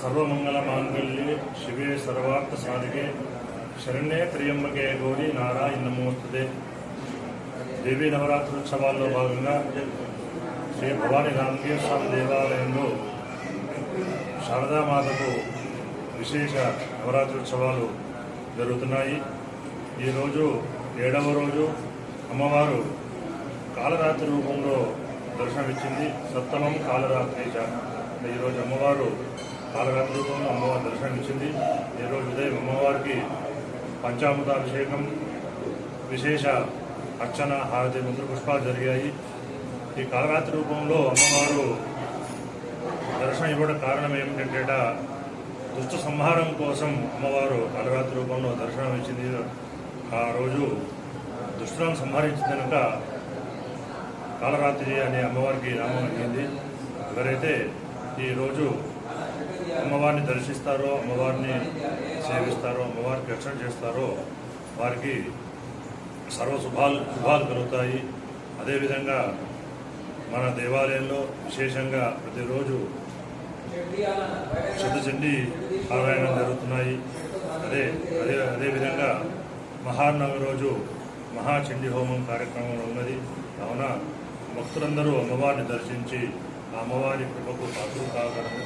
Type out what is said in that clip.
सर्वमंगलमांगल्ये शिवे सर्वार्थसाधिके शरण्ये त्र्यंबके गौरी नारायण नमोस्तुते। देवी नवरात्रोत्सवाల్లో భాగంగా శ్రీ భవానీ రామకీయ స్వామి దేవాలయంలో శారదామాతకు విశేష నవరాత్రోత్సవాలు జరుగుతున్నాయి. ఈరోజు 7వ రోజు అమ్మవారు కాలరాత్రి రూపంలో దర్శనమిచ్చింది. సప్తమం కాలరాత్రి. ఈరోజు అమ్మవారు కాలరాత్రి రూపంలో అమ్మవారు దర్శనమిచ్చింది. ఈరోజు ఉదయం అమ్మవారికి పంచామృతాభిషేకం, విశేష అర్చన, హారతి, మంత్రపుష్పాలు జరిగాయి. ఈ కాలరాత్రి రూపంలో అమ్మవారు దర్శనం ఇవ్వడం కారణం ఏమిటంటే దుష్ట సంహారం కోసం అమ్మవారు కాలరాత్రి రూపంలో దర్శనం ఇచ్చింది. ఆ రోజు దుష్టులను సంహరించింది కనుక కాలరాత్రి అనే అమ్మవారికి నామం అయింది. ఎవరైతే ఈరోజు అమ్మవారిని దర్శిస్తారో, అమ్మవారిని సేవిస్తారో, అమ్మవారికి రక్షణ చేస్తారో వారికి సర్వ శుభాలు కలుగుతాయి. అదేవిధంగా మన దేవాలయంలో విశేషంగా ప్రతిరోజు శతచండీ పారాయణం జరుగుతున్నాయి. అదేవిధంగా మహానవమి రోజు మహాచండీ హోమం కార్యక్రమం ఉన్నది. కావున భక్తులందరూ అమ్మవారిని దర్శించి ఆ అమ్మవారి కృపకు పాత్రలు కావాలని